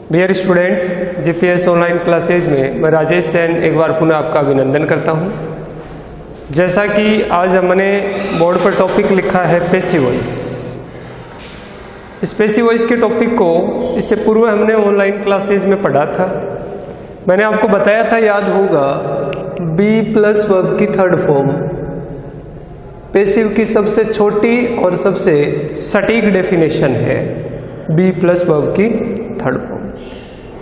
Dear students, GPS online classes में मैं राजेश सेन एक बार पुनः आपका अभिनंदन करता हूं। जैसा कि आज हमने बोर्ड पर टॉपिक लिखा है पैसिव वॉइस। इस पैसिव वॉइस के टॉपिक को इससे पूर्व हमने ऑनलाइन क्लासेज में पढ़ा था। मैंने आपको बताया था, याद होगा, बी प्लस वर्ब की थर्ड फॉर्म, पैसिव की सबसे छोटी और सबसे सटीक डेफिनेशन है बी प्लस वर्ब की थर्ड फॉर्म।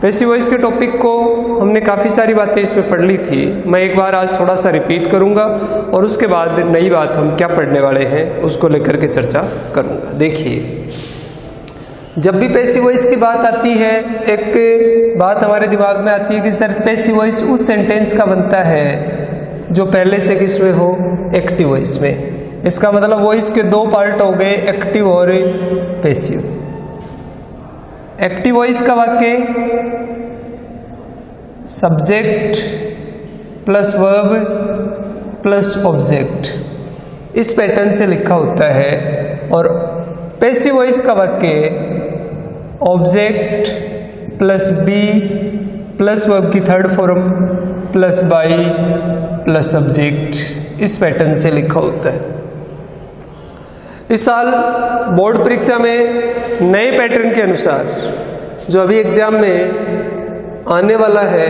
पैसिव वॉइस के टॉपिक को हमने काफ़ी सारी बातें इसमें पढ़ ली थी। मैं एक बार आज थोड़ा सा रिपीट करूंगा और उसके बाद नई बात हम क्या पढ़ने वाले हैं उसको लेकर के चर्चा करूंगा। देखिए, जब भी पैसिव वॉइस की बात आती है, एक बात हमारे दिमाग में आती है कि सर पैसिव वॉइस उस सेंटेंस का बनता है जो पहले से किसमें हो, एक्टिव वॉइस में। इसका मतलब वॉइस के दो पार्ट हो गए, एक्टिव और पैसिव। एक्टिव वॉइस का वाक्य subject plus verb plus object, इस पैटर्न से लिखा होता है। और पैसिव वॉइस का वाक्य object plus be plus verb की third form plus by plus subject, इस पैटर्न से लिखा होता है। इस साल बोर्ड परीक्षा में नए पैटर्न के अनुसार जो अभी एग्जाम में आने वाला है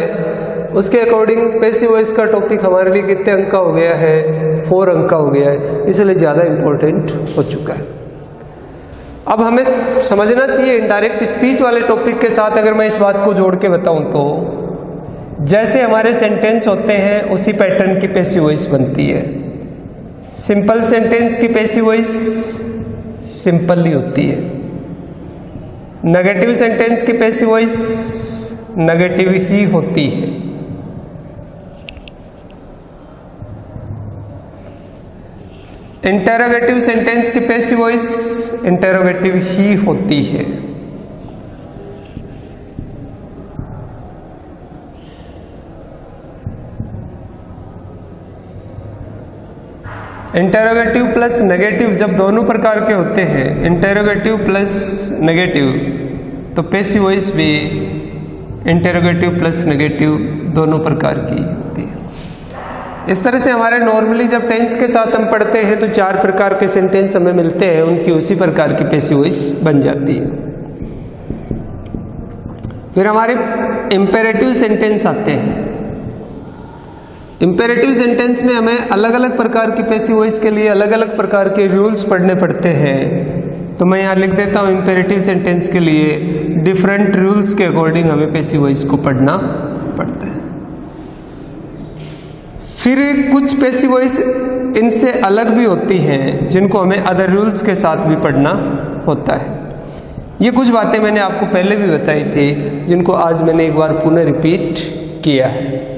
उसके अकॉर्डिंग पैसिव वॉइस का टॉपिक हमारे लिए कितने अंक का हो गया है, 4 अंक का हो गया है, इसलिए ज़्यादा इम्पोर्टेंट हो चुका है। अब हमें समझना चाहिए इनडायरेक्ट स्पीच वाले टॉपिक के साथ अगर मैं इस बात को जोड़ के बताऊं तो जैसे हमारे सेंटेंस होते हैं उसी पैटर्न की पैसिव वॉइस बनती है। सिंपल सेंटेंस की पैसिव वॉइस सिंपल ही होती है। नेगेटिव सेंटेंस की पैसिव वॉइस नेगेटिव ही होती है। इंटेरोगेटिव सेंटेंस की पैसिव वॉइस इंटेरोगेटिव ही होती है। इंटेरोगेटिव प्लस नेगेटिव जब दोनों प्रकार के होते हैं, इंटेरोगेटिव प्लस नेगेटिव, तो पैसिव वॉइस भी इंटेरोगेटिव प्लस नेगेटिव दोनों प्रकार की होती है। इस तरह से हमारे नॉर्मली जब टेंस के साथ हम पढ़ते हैं तो 4 प्रकार के सेंटेंस हमें मिलते हैं, उनकी उसी प्रकार की पैसिव वॉइस बन जाती है। फिर हमारे इंपेरेटिव सेंटेंस आते हैं। इंपेरेटिव सेंटेंस में हमें अलग अलग प्रकार की पैसिव वॉइस के लिए अलग अलग प्रकार के रूल्स पढ़ने पड़ते हैं। तो मैं यहाँ लिख देता हूँ, इंपेरेटिव सेंटेंस के लिए डिफरेंट रूल्स के अकॉर्डिंग हमें पैसिव वॉइस को पढ़ना पड़ता है। फिर कुछ पैसिव वॉइस इनसे अलग भी होती हैं जिनको हमें अदर रूल्स के साथ भी पढ़ना होता है। ये कुछ बातें मैंने आपको पहले भी बताई थी जिनको आज मैंने एक बार पुनः रिपीट किया है।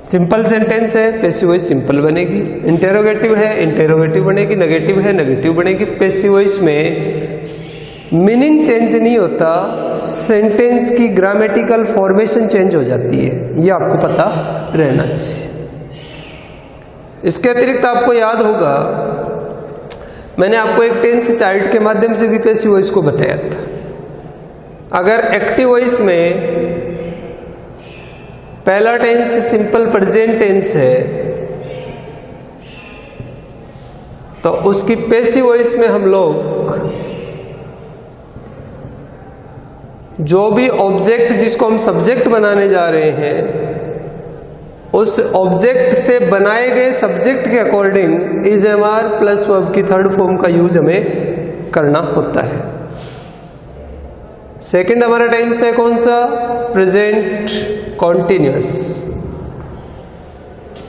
सिंपल सेंटेंस है, पैसिव वॉइस सिंपल बनेगी। इंटेरोगेटिव है, इंटेरोगेटिव बनेगी। नेगेटिव है, नेगेटिव बनेगी। पैसिव वॉइस में मीनिंग चेंज नहीं होता, सेंटेंस की ग्रामेटिकल फॉर्मेशन चेंज हो जाती है, ये आपको पता रहना चाहिए। इसके अतिरिक्त आपको याद होगा, मैंने आपको एक टेंस चार्ट के माध्यम से भी पैसिव वॉइस को बताया था। अगर एक्टिव वॉइस में पहला टेंस सिंपल प्रेजेंट टेंस है तो उसकी पैसिव वॉइस में हम लोग जो भी ऑब्जेक्ट जिसको हम सब्जेक्ट बनाने जा रहे हैं उस ऑब्जेक्ट से बनाए गए सब्जेक्ट के according is am are plus verb की थर्ड फॉर्म का यूज हमें करना होता है। सेकंड हमारा टेंस है कौन सा, प्रेजेंट कॉन्टिन्यूअस।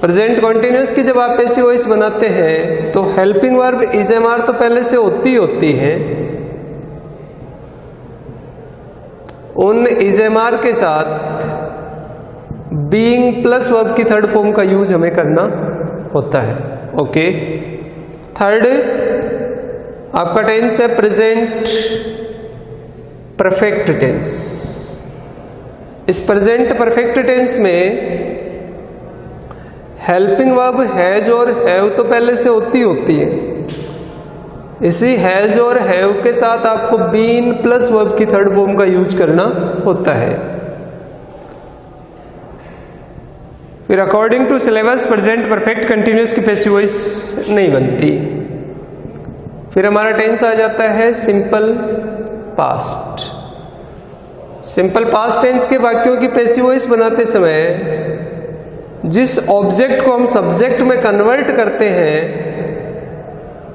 प्रेजेंट कॉन्टिन्यूअस की जब आप पैसिव वॉइस बनाते हैं तो helping verb is am are तो पहले से होती है। उन इज एम आर के साथ बीइंग प्लस वर्ब की थर्ड फॉर्म का यूज हमें करना होता है। ओके, थर्ड आपका टेंस है प्रेजेंट परफेक्ट टेंस। इस प्रेजेंट परफेक्ट टेंस में हेल्पिंग वर्ब हैज और हैव तो पहले से होती है। इसी हैज और हैव के साथ आपको बीन प्लस वर्ब की थर्ड फॉर्म का यूज करना होता है। फिर according to syllabus present perfect continuous की पैसिव वॉइस नहीं बनती। फिर हमारा टेंस आ जाता है simple past. Simple past tense के वाक्यों की पैसिव वॉइस बनाते समय जिस ऑब्जेक्ट को हम सब्जेक्ट में कन्वर्ट करते हैं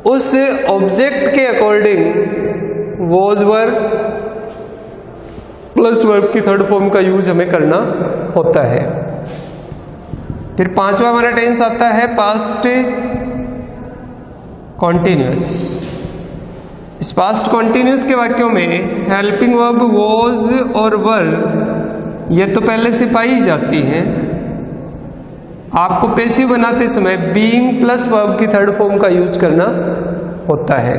उस ऑब्जेक्ट के according was verb plus verb की थर्ड फॉर्म का यूज हमें करना होता है। फिर पांचवा हमारा टेंस आता है पास्ट कॉन्टिन्यूअस। इस पास्ट कॉन्टिन्यूअस के वाक्यों में हेल्पिंग वर्ब वॉज और वर ये तो पहले से पाई जाती हैं। आपको पैसिव बनाते समय बीइंग प्लस वर्ब की थर्ड फॉर्म का यूज करना होता है।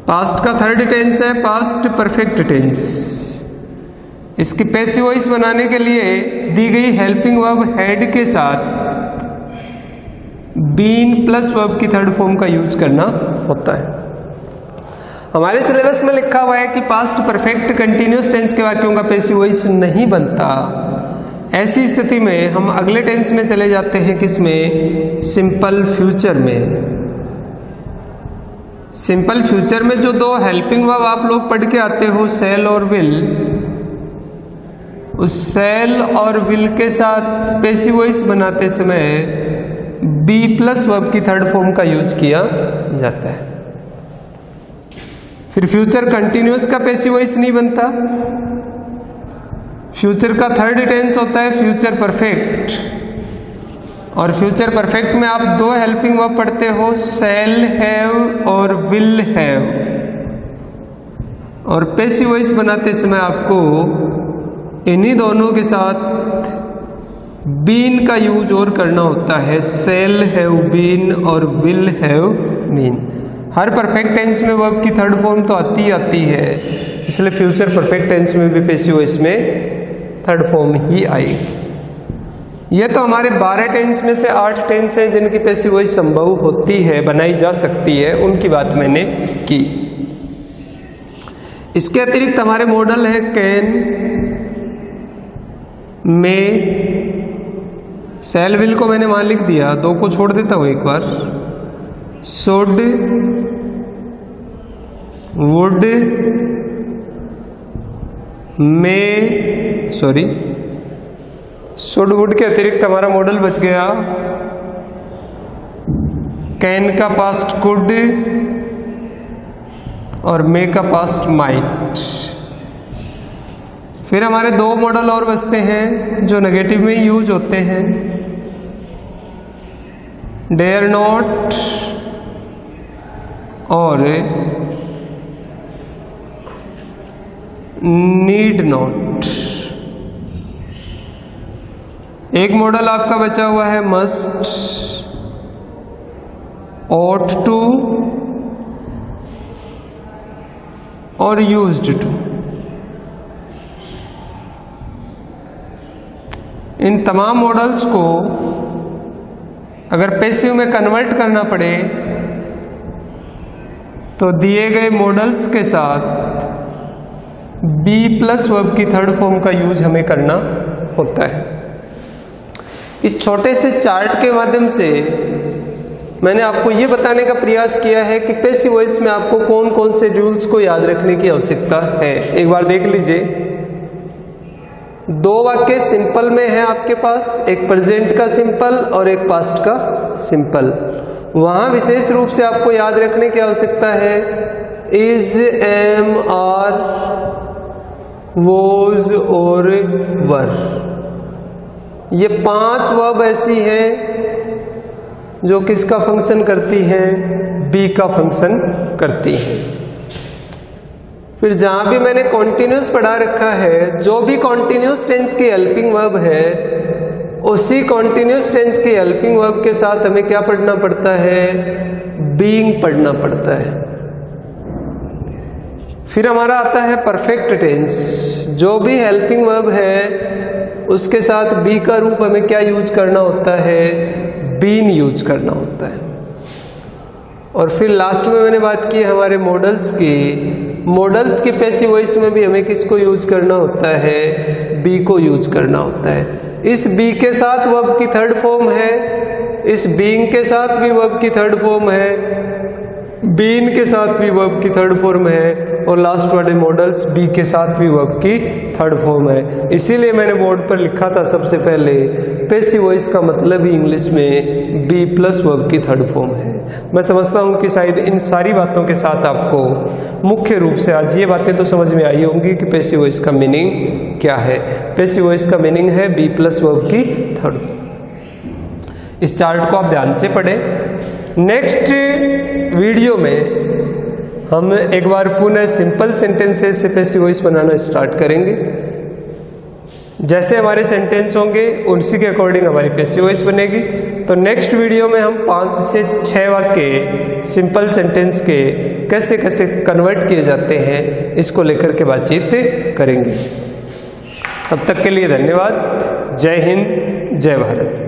पास्ट का थर्ड टेंस है पास्ट परफेक्ट टेंस। इसकी पैसिव वॉइस बनाने के लिए दी गई हेल्पिंग वर्ब हैड के साथ बीन प्लस वर्ब की थर्ड फॉर्म का यूज करना होता है। हमारे सिलेबस में लिखा हुआ है कि पास्ट परफेक्ट कंटिन्यूअस टेंस के वाक्यों का पैसिव वॉइस नहीं बनता। ऐसी स्थिति में हम अगले टेंस में चले जाते हैं, किसमें? सिंपल फ्यूचर में। सिंपल फ्यूचर में जो दो हेल्पिंग वर्ब आप लोग पढ़ के आते हो सेल और विल, उस सेल और विल के साथ पैसिव वॉइस बनाते समय बी प्लस वर्ब की थर्ड फॉर्म का यूज किया जाता है। फिर फ्यूचर कंटिन्यूअस का पैसिव वॉइस नहीं बनता। फ्यूचर का थर्ड टेंस होता है फ्यूचर परफेक्ट, और फ्यूचर परफेक्ट में आप दो हेल्पिंग वर्ब पढ़ते हो शैल हैव और विल हैव, और पैसिव वॉइस बनाते समय आपको इन्हीं दोनों के साथ बीन का यूज और करना होता है। सेल हैव बीन और विल हैव बीन। हर परफेक्ट टेंस में वर्ब की थर्ड फॉर्म तो आती है, इसलिए फ्यूचर परफेक्ट टेंस में भी पैसिव वॉइस में थर्ड फॉर्म ही आएगी। ये तो हमारे 12 टेंस में से 8 टेंस हैं जिनकी पैसिव वॉइस संभव होती है, बनाई जा सकती है, उनकी बात मैंने की। इसके अतिरिक्त हमारे मॉडल है कैन, मे, सेल विल को मैंने वहां लिख दिया, दो को छोड़ देता हूं एक बार। Should, would, may, sorry should would के अतिरिक्त हमारा मॉडल बच गया कैन का पास्ट कुड और मे का पास्ट माइट। फिर हमारे दो मॉडल और बचते हैं जो नेगेटिव में यूज होते हैं, डेयर नॉट और नीड नॉट। एक मॉडल आपका बचा हुआ है मस्ट, ought to और used to। इन तमाम मॉडल्स को अगर पैसिव में कन्वर्ट करना पड़े तो दिए गए मॉडल्स के साथ बी प्लस वर्ब की थर्ड फॉर्म का यूज हमें करना होता है। इस छोटे से चार्ट के माध्यम से मैंने आपको ये बताने का प्रयास किया है कि पैसिव वॉइस में आपको कौन कौन से रूल्स को याद रखने की आवश्यकता है। एक बार देख लीजिए, दो वाक्य सिंपल में है आपके पास, एक प्रेजेंट का सिंपल और एक पास्ट का सिंपल। वहां विशेष रूप से आपको याद रखने की आवश्यकता है इज, एम, आर, वॉज और वर। ये 5 वर्ब ऐसी हैं जो किसका फंक्शन करती हैं? बी का फंक्शन करती हैं। फिर जहां भी मैंने कॉन्टिन्यूस पढ़ा रखा है, जो भी कॉन्टिन्यूस टेंस की हेल्पिंग वर्ब है उसी कॉन्टिन्यूस टेंस की हेल्पिंग वर्ब के साथ हमें क्या पढ़ना पड़ता है? बीइंग पढ़ना पड़ता है। फिर हमारा आता है परफेक्ट टेंस, जो भी हेल्पिंग वर्ब है उसके साथ बी का रूप हमें क्या यूज करना होता है? बीन यूज करना होता है। और फिर लास्ट में मैंने बात की हमारे मॉडल्स की पैसिव वॉइस में भी हमें किसको यूज करना होता है, बी को यूज करना होता है। इस बी के साथ वर्ब की थर्ड फॉर्म है, इस बीइंग के साथ भी वर्ब की थर्ड फॉर्म है, बीन के साथ भी वर्ब की थर्ड फॉर्म है, और लास्ट वाले मॉडल्स बी के साथ भी वर्ब की थर्ड फॉर्म है। इसीलिए मैंने बोर्ड पर लिखा था सबसे पहले पैसिव वॉइस का मतलब ही इंग्लिश में बी प्लस वर्ब की थर्ड फॉर्म है। मैं समझता हूँ कि शायद इन सारी बातों के साथ आपको मुख्य रूप से आज ये बातें तो समझ में आई होंगी कि पैसिव वॉइस का मीनिंग क्या है। पैसिव वॉइस का मीनिंग है बी प्लस वर्ब की थर्ड। इस चार्ट को आप ध्यान से पढ़ें। नेक्स्ट वीडियो में हम एक बार पुनः सिंपल सेंटेंसेस से पैसिव वॉइस बनाना स्टार्ट करेंगे। जैसे हमारे सेंटेंस होंगे उसी के अकॉर्डिंग हमारी पैसिव वॉइस बनेगी। तो नेक्स्ट वीडियो में हम 5 से 6 वाक्य सिंपल सेंटेंस के कैसे कैसे कन्वर्ट किए जाते हैं इसको लेकर के बातचीत करेंगे। तब तक के लिए धन्यवाद। जय हिंद, जय भारत।